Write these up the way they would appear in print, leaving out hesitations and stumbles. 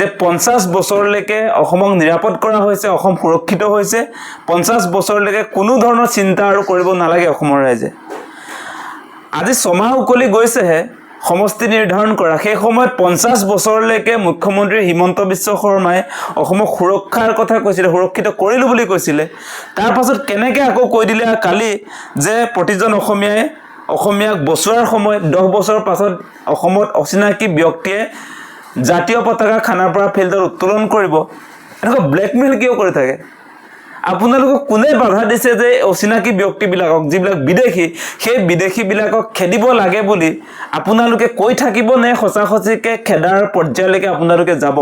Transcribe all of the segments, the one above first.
যে 50 বছৰলৈকে অসমক নিৰাপদ কৰা হৈছে, অসম সুৰক্ষিত হৈছে, 50 বছৰলৈকে কোনো ধৰণৰ চিন্তা আৰু কৰিব নালাগে অসমৰ ৰাইজে। আজি ছমাহ উকলি গৈছেহে সমষ্টি নিৰ্ধাৰণ কৰা, সেই সময়ত 50 বছৰলৈকে মুখ্যমন্ত্ৰী হিমন্ত বিশ্ব শৰ্মাই অসমক সুৰক্ষাৰ কথা কৈছিলে, সুৰক্ষিত কৰিলো বুলি কৈছিলে। তাৰ পাছত কেনেকৈ আকৌ কৈ দিলে কালি যে প্ৰতিজন অসমীয়াক বচোৱাৰ সময়ত 10 বছৰ পাছত অসমত অচিনাকি ব্যক্তিয়ে জাতীয় পতাকা খানাপাৰা ফিল্ডত উত্তোলন কৰিব। এনেকুৱা ব্লেকমেইল কিয় কৰি থাকে? আপোনালোকক কোনে বাধা দিছে যে অচিনাকি ব্যক্তিবিলাকক, যিবিলাক বিদেশী, সেই বিদেশীবিলাকক খেদিব লাগে বুলি আপোনালোকে কৈ থাকিব নে সঁচা সঁচিকৈ খেদাৰ পৰ্যায়লৈকে আপোনালোকে যাব?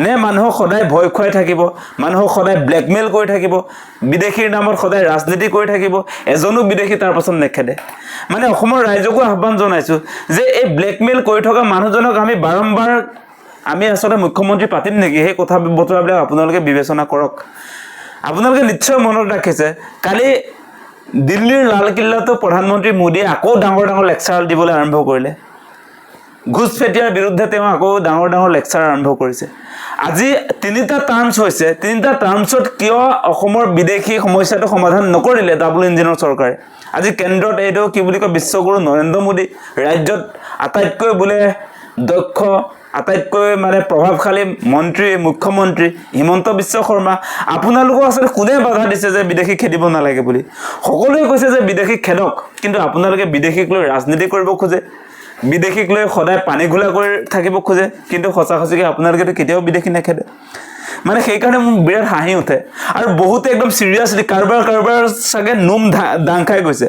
নে মানুহক সদায় ভয় খুৱাই থাকিব, মানুহক সদায় ব্লেকমেইল কৰি থাকিব, বিদেশীৰ নামত সদায় ৰাজনীতি কৰি থাকিব, এজনো বিদেশী তাৰ পাছত নেখেদে? মানে অসমৰ ৰাইজকো আহ্বান জনাইছোঁ যে এই ব্লেকমেইল কৰি থকা মানুহজনক আমি বাৰম্বাৰ আচলতে মুখ্যমন্ত্ৰী পাতিম নেকি, সেই কথা বতৰাবিলাক আপোনালোকে বিবেচনা কৰক। আপোনালোকে নিশ্চয় মনত ৰাখিছে কালি দিল্লীৰ লালকিল্লাতো প্ৰধানমন্ত্ৰী মোদীয়ে আকৌ ডাঙৰ ডাঙৰ লেকচাৰ দিবলৈ আৰম্ভ কৰিলে। ঘুচপেটিয়াৰ বিৰুদ্ধে তেওঁ আকৌ ডাঙৰ ডাঙৰ লেকচাৰ আৰম্ভ কৰিছে। আজি 3টা টাৰ্মছ হৈছে, 3টা টাৰ্মছত কিয় অসমৰ বিদেশী সমস্যাটো সমাধান নকৰিলে ডাবল ইঞ্জিনৰ চৰকাৰে? আজি কেন্দ্ৰত এইটো কি বুলি কয় বিশ্বগুৰু নৰেন্দ্ৰ মোদী, ৰাজ্যত আটাইতকৈ বোলে দক্ষ, আটাইতকৈ মানে প্ৰভাৱশালী মন্ত্ৰী, মুখ্যমন্ত্ৰী হিমন্ত বিশ্ব শৰ্মা। আপোনালোকক আচলতে কোনে বাধা দিছে যে বিদেশী খেদিব নালাগে বুলি? সকলোৱে কৈছে যে বিদেশীক খেদক, কিন্তু আপোনালোকে বিদেশীক লৈ ৰাজনীতি কৰিব খোজে, বিদেশীক লৈ সদায় পানী ঘোলা কৰি থাকিব খোজে, কিন্তু সঁচা সঁচিকৈ আপোনালোকেতো কেতিয়াও বিদেশী নেখেদে। মানে সেইকাৰণে মোৰ বিৰাট হাঁহি উঠে। আৰু বহুতে একদম চিৰিয়াছলি কাৰোবাৰ চাগে নোম দাং খাই গৈছে।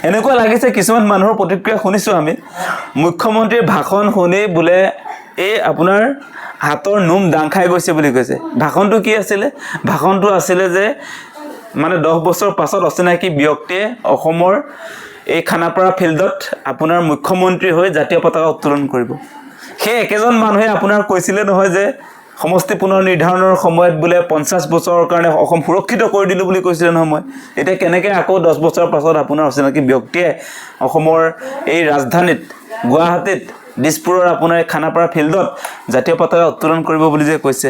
এনেকুৱা লাগিছে কিছুমান মানুহৰ প্ৰতিক্ৰিয়া শুনিছোঁ আমি, মুখ্যমন্ত্ৰীৰ ভাষণ শুনি বোলে এই আপোনাৰ হাতৰ নোম দাং খাই গৈছে বুলি কৈছে। ভাষণটো কি আছিলে? ভাষণটো আছিলে যে মানে 10 বছৰ পাছত অচিনাকি ব্যক্তিয়ে অসমৰ এই খানাপাৰা ফিল্ডত আপোনাৰ মুখ্যমন্ত্ৰী হৈ জাতীয় পতাকা উত্তোলন কৰিব। সেই একেজন মানুহে আপোনাৰ কৈছিলে নহয় যে সমষ্টি পুনৰ নিৰ্ধাৰণৰ সময়ত বোলে 50 বছৰৰ কাৰণে অসম সুৰক্ষিত কৰি দিলোঁ বুলি কৈছিলে নহয় মই। এতিয়া কেনেকৈ আকৌ 10 বছৰ পাছত আপোনাৰ অচিনাকি ব্যক্তিয়ে অসমৰ এই ৰাজধানীত গুৱাহাটীত দিছপুৰৰ আপোনাৰ খানাপাৰা ফিল্ডত জাতীয় পতাকা উত্তোলন কৰিব বুলি যে কৈছে?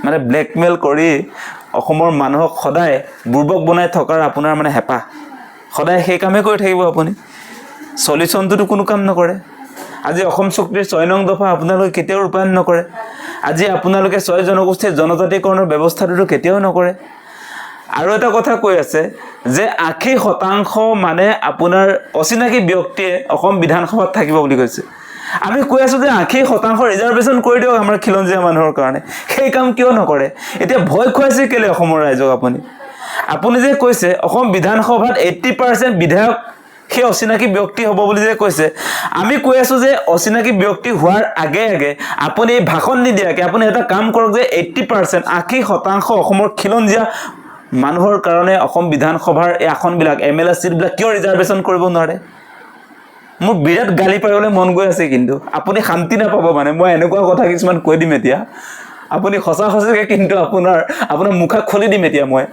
মানে ব্লেকমেইল কৰি অসমৰ মানুহক সদায় বুৰ্বক বনাই থকাৰ আপোনাৰ মানে হেঁপাহ, সদায় সেই কামেই কৰি থাকিব আপুনি। চলিউশ্যনটোতো কোনো কাম নকৰে। আজি অসম চুক্তিৰ 6 নং দফা আপোনালোকে কেতিয়াও ৰূপায়ণ নকৰে। আজি আপোনালোকে 6 জনগোষ্ঠীৰ জনজাতিকৰণৰ ব্যৱস্থাটোতো কেতিয়াও নকৰে। আৰু এটা কথা কৈ আছে যে 80% মানে আপোনাৰ অচিনাকি ব্যক্তিয়ে অসম বিধানসভাত থাকিব বুলি কৈছে। আমি কৈ আছোঁ যে 80% ৰিজাৰ্ভেশ্যন কৰি দিয়ক আমাৰ খিলঞ্জীয়া মানুহৰ কাৰণে। সেই কাম কিয় নকৰে? এতিয়া ভয় খুৱাইছে কেলৈ অসমৰ ৰাইজক আপুনি যে কৈছে অসম বিধানসভাত 80% বিধায়ক সেই অচিনাকি ব্যক্তি হ'ব বুলি যে কৈছে, আমি কৈ আছোঁ যে অচিনাকি ব্যক্তি হোৱাৰ আগে আপুনি এই ভাষণ নিদিয়াকৈ আপুনি এটা কাম কৰক যে 80% অসমৰ খিলঞ্জীয়া মানুহৰ কাৰণে অসম বিধানসভাৰ এই আসনবিলাক MLA চিটবিলাক কিয় ৰিজাৰ্ভেশ্যন কৰিব নোৱাৰে? মোৰ বিৰাট গালি পাৰিবলৈ মন গৈ আছে, কিন্তু আপুনি শান্তি নাপাব। মানে মই এনেকুৱা কথা কিছুমান কৈ দিম এতিয়া, আপুনি সঁচা সঁচিকৈ কিন্তু আপোনাৰ মুখা খুলি দিম এতিয়া। মই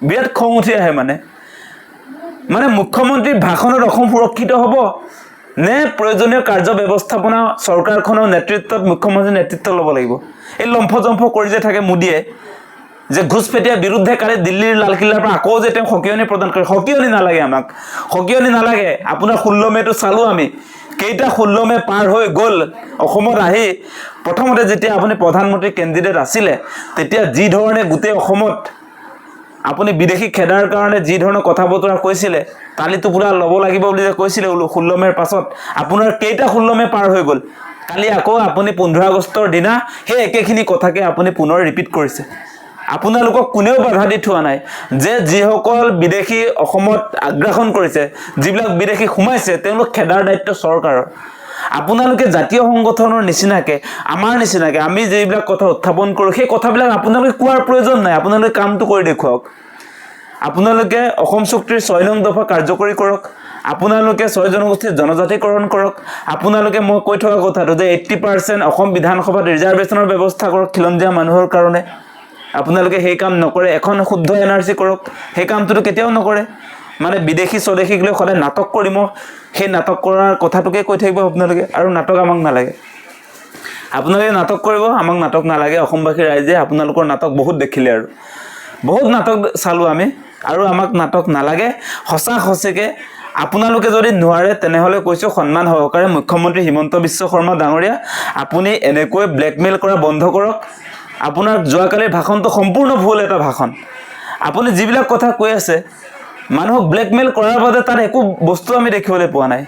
বিৰাট খং উঠি আহে মানে মুখ্যমন্ত্ৰীৰ ভাষণত অসম সুৰক্ষিত হ'ব নে প্ৰয়োজনীয় কাৰ্য ব্যৱস্থাপনা চৰকাৰখনৰ নেতৃত্বত মুখ্যমন্ত্ৰীৰ নেতৃত্ব ল'ব লাগিব? এই লম্ফজম্ফ কৰি যে থাকে মোদীয়ে, যে ঘুচপেটিয়াৰ বিৰুদ্ধে কালি দিল্লীৰ লালকিল্লাৰ পৰা আকৌ যে তেওঁ সকিয়নি প্ৰদান কৰে। সকিয়নি নালাগে আমাক, সকিয়নি নালাগে। আপোনাৰ 16 মেটো চালোঁ আমি, কেইটা 16 মে পাৰ হৈ গ'ল। অসমত আহি প্ৰথমতে যেতিয়া আপুনি প্ৰধানমন্ত্ৰী কেণ্ডিডেট আছিলে, তেতিয়া যি ধৰণে গোটেই অসমত আপুনি বিদেশী খেদাৰ কাৰণে যি ধৰণৰ কথা বতৰা কৈছিলে, কালিতো পুৰা ল'ব লাগিব বুলি যে কৈছিলে 16 মেৰ পাছত, আপোনাৰ কেইটা 16 মে পাৰ হৈ গ'ল। কালি আকৌ আপুনি 15 আগষ্টৰ দিনা সেই একেখিনি কথাকে আপুনি পুনৰ ৰিপিট কৰিছে। আপোনালোকক কোনেও বাধা দি থোৱা নাই যে যিসকল বিদেশী অসমত আগ্ৰাসন কৰিছে, যিবিলাক বিদেশী সোমাইছে, তেওঁলোক খেদাৰ দায়িত্ব চৰকাৰৰ। আপোনালোকে জাতীয় সংগঠনৰ নিচিনাকৈ, আমাৰ নিচিনাকৈ আমি যিবিলাক কথা উত্থাপন কৰোঁ, সেই কথাবিলাক আপোনালোকে কোৱাৰ প্ৰয়োজন নাই। আপোনালোকে কামটো কৰি দেখুৱাওক। আপোনালোকে অসম চুক্তিৰ 6 নং দফা কাৰ্যকৰী কৰক। আপোনালোকে 6 জনগোষ্ঠীৰ জনজাতিকৰণ কৰক। আপোনালোকে মই কৈ থকা কথাটো যে 80% অসম বিধানসভাত ৰিজাৰ্ভেশ্যনৰ ব্যৱস্থা কৰক খিলঞ্জীয়া মানুহৰ কাৰণে। আপোনালোকে সেই কাম নকৰে। এখন শুদ্ধ NRC কৰক, সেই কামটোতো কেতিয়াও নকৰে। মানে বিদেশী স্বদেশীক লৈ সদায় নাটক কৰিম, সেই নাটক কৰাৰ কথাটোকে কৈ থাকিব আপোনালোকে, আৰু নাটক আমাক নালাগে। আপোনালোকে নাটক কৰিব, আমাক নাটক নালাগে। অসমবাসী ৰাইজে আপোনালোকৰ নাটক বহুত দেখিলে আৰু বহুত নাটক চালোঁ আমি, আৰু আমাক নাটক নালাগে। সঁচাকৈ আপোনালোকে যদি নোৱাৰে তেনেহ'লে কৈছোঁ সন্মান সহকাৰে মুখ্যমন্ত্ৰী হিমন্ত বিশ্ব শৰ্মা ডাঙৰীয়া, আপুনি এনেকৈ ব্লেকমেইল কৰা বন্ধ কৰক। আপোনাৰ যোৱাকালিৰ ভাষণটো সম্পূৰ্ণ ভুল এটা ভাষণ। আপুনি যিবিলাক কথা কৈ আছে মানুহক ব্লেকমেইল কৰাৰ বাদে তাত একো বস্তু আমি দেখিবলৈ পোৱা নাই।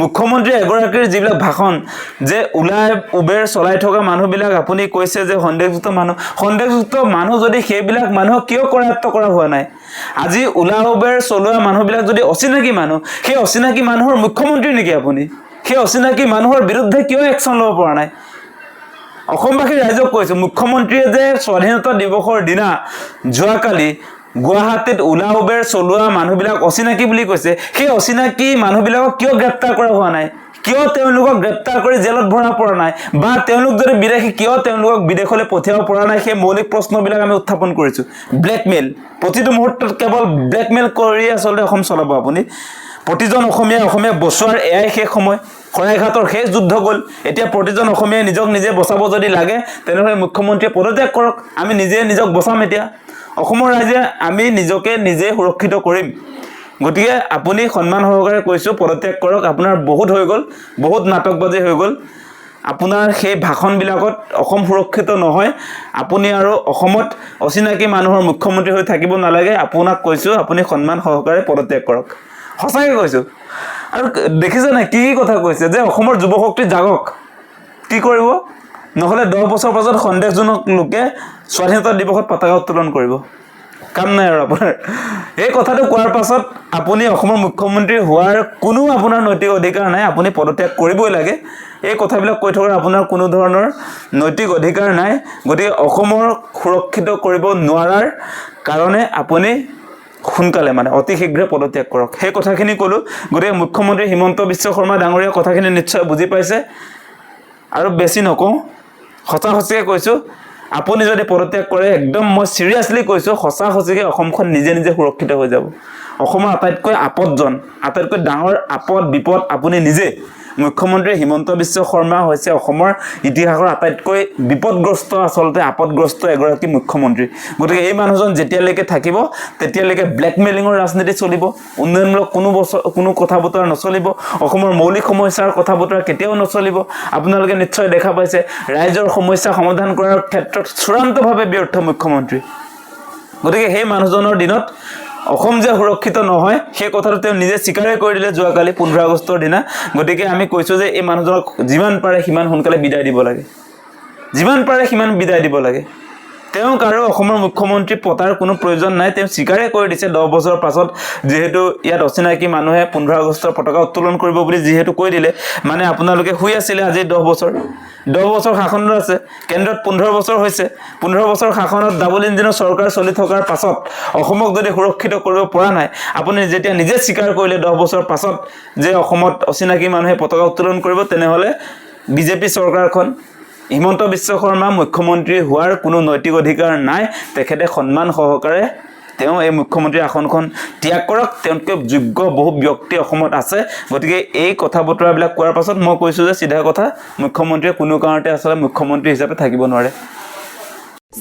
মুখ্যমন্ত্ৰী এগৰাকীৰ যিবিলাক ভাষণ, যে ওলাই উবেৰ চলাই থকা মানুহবিলাক আপুনি কৈছে যে সন্দেহযুক্ত মানুহ যদি সেইবিলাক মানুহক কিয় কৰায়ত্ব কৰা হোৱা নাই? আজি ওলা উবেৰ চলোৱা মানুহবিলাক যদি অচিনাকি মানুহ, সেই অচিনাকি মানুহৰ মুখ্যমন্ত্ৰী নেকি আপুনি? সেই অচিনাকি মানুহৰ বিৰুদ্ধে কিয় একশ্যন ল'ব পৰা নাই? অসমবাসী ৰাইজক কৈছোঁ, মুখ্যমন্ত্ৰীয়ে যে স্বাধীনতা দিৱসৰ দিনা যোৱাকালি গুৱাহাটীত ওলা উবেৰ চলোৱা মানুহবিলাক অচিনাকি বুলি কৈছে, সেই অচিনাকি মানুহবিলাকক কিয় গ্ৰেপ্তাৰ কৰা হোৱা নাই? কিয় তেওঁলোকক গ্ৰেপ্তাৰ কৰি জেলত ভৰাব পৰা নাই? বা তেওঁলোক যদি বিদেশী, কিয় তেওঁলোকক বিদেশলৈ পঠিয়াব পৰা নাই? সেই মৌলিক প্ৰশ্নবিলাক আমি উত্থাপন কৰিছোঁ। ব্লেকমেইল, প্ৰতিটো মুহূৰ্তত কেৱল ব্লেকমেইল কৰি আচলতে অসম চলাব আপুনি। প্ৰতিজন অসমীয়া বচোৱাৰ এয়াই শেষ সময়। শৰাইঘাটৰ শেষ যুদ্ধ গ'ল। এতিয়া প্ৰতিজন অসমীয়াই নিজক নিজে বচাব যদি লাগে তেনেহ'লে মুখ্যমন্ত্ৰীয়ে পদত্যাগ কৰক। আমি নিজক বচাম। এতিয়া অসমৰ ৰাইজে আমি নিজকে নিজে সুৰক্ষিত কৰিম। গতিকে আপুনি সন্মান সহকাৰে কৈছোঁ পদত্যাগ কৰক। আপোনাৰ বহুত হৈ গ'ল, বহুত নাটকবাজি হৈ গ'ল। আপোনাৰ সেই ভাষণবিলাকত অসম সুৰক্ষিত নহয়। আপুনি আৰু অসমত অচিনাকি মানুহৰ মুখ্যমন্ত্ৰী হৈ থাকিব নালাগে। আপোনাক কৈছোঁ আপুনি সন্মান সহকাৰে পদত্যাগ কৰক। সঁচাকৈ কৈছোঁ। আৰু দেখিছে নাই কি কথা কৈছে, যে অসমৰ যুৱশক্তি জাগক। কি কৰিব? নহ'লে 10 বছৰ পাছত সন্দেহজনক লোকে স্বাধীনতা দিৱসত পতাকা উত্তোলন কৰিব। কাম নাই আৰু আপোনাৰ। এই কথাটো কোৱাৰ পাছত আপুনি অসমৰ মুখ্যমন্ত্ৰী হোৱাৰ কোনো আপোনাৰ নৈতিক অধিকাৰ নাই। আপুনি পদত্যাগ কৰিবই লাগে। এই কথাবিলাক কৈ থকাৰ আপোনাৰ কোনো ধৰণৰ নৈতিক অধিকাৰ নাই। গতিকে অসমৰ সুৰক্ষিত কৰিব নোৱাৰাৰ কাৰণে আপুনি সোনকালে অতি শীঘ্ৰে পদত্যাগ কৰক। সেই কথাখিনি ক'লোঁ। গতিকে মুখ্যমন্ত্ৰী হিমন্ত বিশ্ব শৰ্মা ডাঙৰীয়া কথাখিনি নিশ্চয় বুজি পাইছে। আৰু বেছি নকওঁ, সঁচাকৈ কৈছোঁ, আপুনি যদি পদত্যাগ কৰে, একদম মই চিৰিয়াছলি কৈছোঁ, সঁচাকৈ অসমখন নিজে সুৰক্ষিত হৈ যাব। অসমৰ আটাইতকৈ আপদজন, আটাইতকৈ ডাঙৰ বিপদ আপুনি নিজে। মুখ্যমন্ত্ৰী হিমন্ত বিশ্ব শৰ্মা হৈছে অসমৰ ইতিহাসৰ আটাইতকৈ বিপদগ্ৰস্ত, আচলতে আপদগ্ৰস্ত এগৰাকী মুখ্যমন্ত্ৰী। গতিকে এই মানুহজন যেতিয়ালৈকে থাকিব তেতিয়ালৈকে ব্লেকমেইলিঙৰ ৰাজনীতি চলিব। উন্নয়নমূলক কোনো কথা বতৰা নচলিব। অসমৰ মৌলিক সমস্যাৰ কথা বতৰা কেতিয়াও নচলিব। আপোনালোকে নিশ্চয় দেখা পাইছে, ৰাইজৰ সমস্যা সমাধান কৰাৰ ক্ষেত্ৰত চূড়ান্তভাৱে ব্যৰ্থ মুখ্যমন্ত্ৰী। গতিকে সেই মানুহজনৰ দিনত অসম যে সুৰক্ষিত নহয় সেই কথাটো তেওঁ নিজে স্বীকাৰেই কৰি দিলে যোৱাকালি 15 আগষ্টৰ দিনা। গতিকে আমি কৈছোঁ যে এই মানুহজনক যিমান পাৰে সিমান সোনকালে বিদায় দিব লাগে। যিমান পাৰে সিমান বিদায় দিব লাগে। তেওঁক আৰু অসমৰ মুখ্যমন্ত্ৰী পতাৰ কোনো প্ৰয়োজন নাই। তেওঁ স্বীকাৰেই কৰি দিছে 10 বছৰৰ পাছত যিহেতু ইয়াত অচিনাকি মানুহে 15 আগষ্টৰ পতাকা উত্তোলন কৰিব বুলি যিহেতু কৈ দিলে, আপোনালোকে শুই আছিলে আজি 10 বছৰ শাসনত আছে। কেন্দ্ৰত 15 বছৰ হৈছে। 15 বছৰ শাসনত ডাবল ইঞ্জিনৰ চৰকাৰ চলি থকাৰ পাছত অসমক যদি সুৰক্ষিত কৰিব পৰা নাই, আপুনি যেতিয়া নিজে স্বীকাৰ কৰিলে 10 বছৰ পাছত যে অসমত অচিনাকি মানুহে পতাকা উত্তোলন কৰিব, তেনেহ'লে বিজেপি চৰকাৰখন, হিমন্ত বিশ্ব শৰ্মা মুখ্যমন্ত্ৰী হোৱাৰ কোনো নৈতিক অধিকাৰ নাই। তেখেতে সন্মান সহকাৰে তেওঁ এই মুখ্যমন্ত্ৰী আসনখন ত্যাগ কৰক। তেওঁতকৈ যোগ্য বহু ব্যক্তি অসমত আছে। গতিকে এই কথা বতৰাবিলাক কোৱাৰ পাছত মই কৈছোঁ যে চিধা কথা, মুখ্যমন্ত্ৰীয়ে কোনো কাৰণতে আচলতে মুখ্যমন্ত্ৰী হিচাপে থাকিব নোৱাৰে।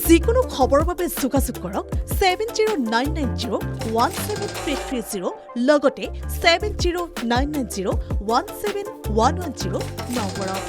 যিকোনো খবৰৰ বাবে যোগাযোগ কৰক 7099017330 লগতে 7099017110 নম্বৰত।